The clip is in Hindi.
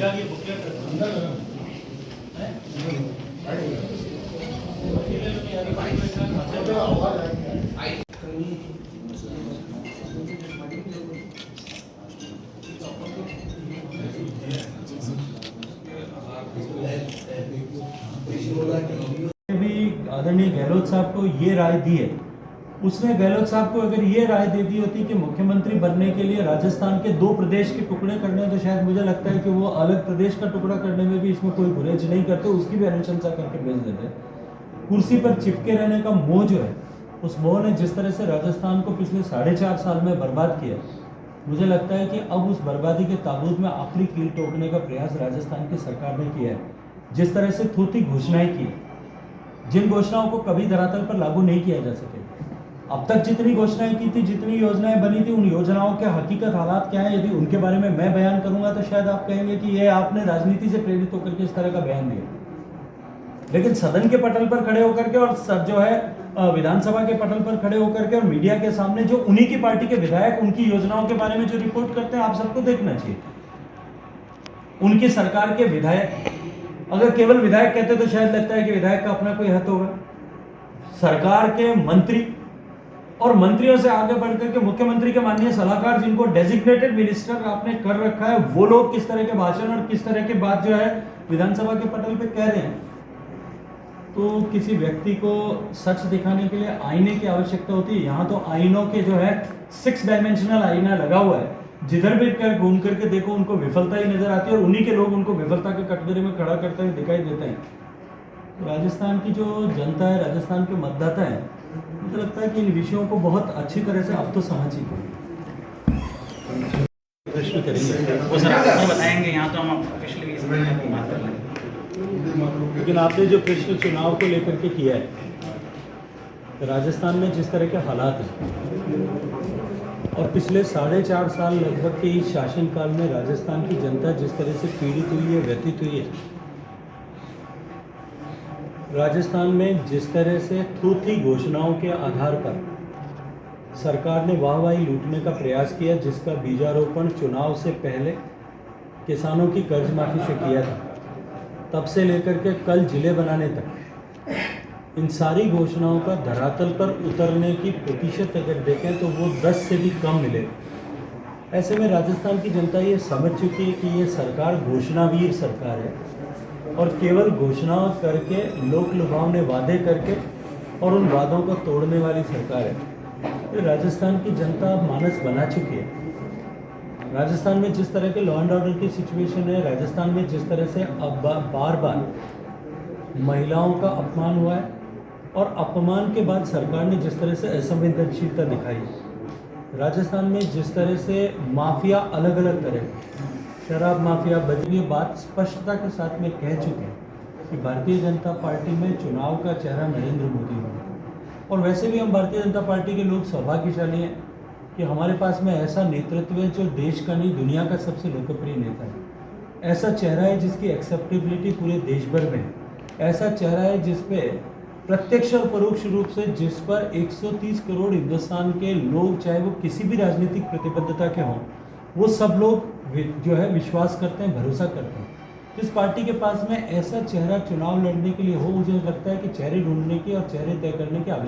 चिराग ये बुकलेट अंदर भी आदरणीय गहलोत साहब को ये राय दी है, उसने गहलोत साहब को अगर ये राय दे दी होती कि मुख्यमंत्री बनने के लिए राजस्थान के 2 प्रदेश के टुकड़े करने, तो शायद मुझे लगता है कि वो अलग प्रदेश का टुकड़ा करने में भी इसमें कोई गुरेज नहीं करते, उसकी भी अनुशंसा करके भेज देते। कुर्सी पर चिपके रहने का मोह जो है, उस मोह ने जिस तरह से राजस्थान को पिछले 4.5 साल में बर्बाद किया, मुझे लगता है कि अब उस बर्बादी के ताबूत में आखिरी कील ठोकने का प्रयास राजस्थान की सरकार ने किया है। जिस तरह से थोथी घोषणाएं की, जिन घोषणाओं को कभी धरातल पर लागू नहीं किया जा सके, अब तक जितनी घोषणाएं की थी, जितनी योजनाएं बनी थी, उन योजनाओं के हकीकत हालात क्या है, यदि उनके बारे में मैं बयान करूंगा तो शायद आप कहेंगे कि ये आपने राजनीति से प्रेरित होकर के इस तरह का बयान दिया। लेकिन सदन के पटल पर खड़े होकर के और जो है विधानसभा के पटल पर खड़े होकर के और मीडिया के सामने जो उन्हीं की पार्टी के विधायक उनकी योजनाओं के बारे में जो रिपोर्ट करते हैं, आप सबको देखना चाहिए। उनकी सरकार के विधायक, अगर केवल विधायक कहते तो शायद लगता है कि विधायक का अपना कोई हद होगा। सरकार के मंत्री और मंत्रियों से आगे बढ़कर के मुख्यमंत्री के माननीय सलाहकार, जिनको डेजिग्नेटेड मिनिस्टर आपने कर रखा है, वो लोग किस तरह के भाषण और किस तरह के बात जो है विधानसभा के पटल पे कह रहे हैं। तो किसी व्यक्ति को सच दिखाने के लिए आईने की आवश्यकता होती है। यहाँ तो आईनों के जो है 6 डायमेंशनल आईना लगा हुआ है, जिधर भी घूम करके देखो उनको विफलता ही नजर आती है और उन्हीं के लोग उनको विफलता के कटघरे में खड़ा करते हुए दिखाई देते हैं। तो राजस्थान की जो जनता है, राजस्थान के मतदाता हैं, मुझे लगता है कि इन विषयों को बहुत अच्छी तरह से अब तो समझ ही प्रश्न करेंगे, वो सर आपको बताएंगे। यहाँ तो हम ऑफिशियली इस बारे में बात कर लेंगे। लेकिन आपने जो प्रश्न चुनाव को लेकर के किया है, राजस्थान में जिस तरह के हालात हैं और पिछले 4.5 साल लगभग के इस शासनकाल में राजस्थान की जनता जिस तरह से पीड़ित हुई है, व्यथित हुई है, राजस्थान में जिस तरह से थोथी घोषणाओं के आधार पर सरकार ने वाहवाही लूटने का प्रयास किया, जिसका बीजारोपण चुनाव से पहले किसानों की कर्ज माफी से किया था, तब से लेकर के कल जिले बनाने तक, इन सारी घोषणाओं का धरातल पर उतरने की प्रतिशत अगर देखें तो वो 10 से भी कम मिलेगा। ऐसे में राजस्थान की जनता ये समझ चुकी है कि ये सरकार घोषणावीर सरकार है और केवल घोषणाओं करके, लोक लुभावने वादे करके और उन वादों को तोड़ने वाली सरकार है। तो राजस्थान की जनता मानस बना चुकी है। राजस्थान में जिस तरह के लॉ एंड ऑर्डर की सिचुएशन है, राजस्थान में जिस तरह से अब बार बार महिलाओं का अपमान हुआ है और अपमान के बाद सरकार ने जिस तरह से असंवेदनशीलता दिखाई है, राजस्थान में जिस तरह से माफिया अलग अलग तरह, शराब माफिया, बजरी, बात स्पष्टता के साथ में कह चुके हैं कि भारतीय जनता पार्टी में चुनाव का चेहरा नरेंद्र मोदी होगा। और वैसे भी हम भारतीय जनता पार्टी के लोग सौभाग्यशाली हैं कि हमारे पास में ऐसा नेतृत्व है जो देश का नहीं, दुनिया का सबसे लोकप्रिय नेता है। ऐसा चेहरा है जिसकी एक्सेप्टेबिलिटी पूरे देश भर में है। ऐसा चेहरा है जिस पे प्रत्यक्ष और परोक्ष रूप से, जिस पर 130 करोड़ हिंदुस्तान के लोग, चाहे वो किसी भी राजनीतिक प्रतिबद्धता के हों, वो सब लोग जो है विश्वास करते हैं, भरोसा करते हैं। जिस पार्टी के पास में ऐसा चेहरा चुनाव लड़ने के लिए हो, मुझे लगता है कि चेहरे ढूंढने की और चेहरे तय करने की आवश्यकता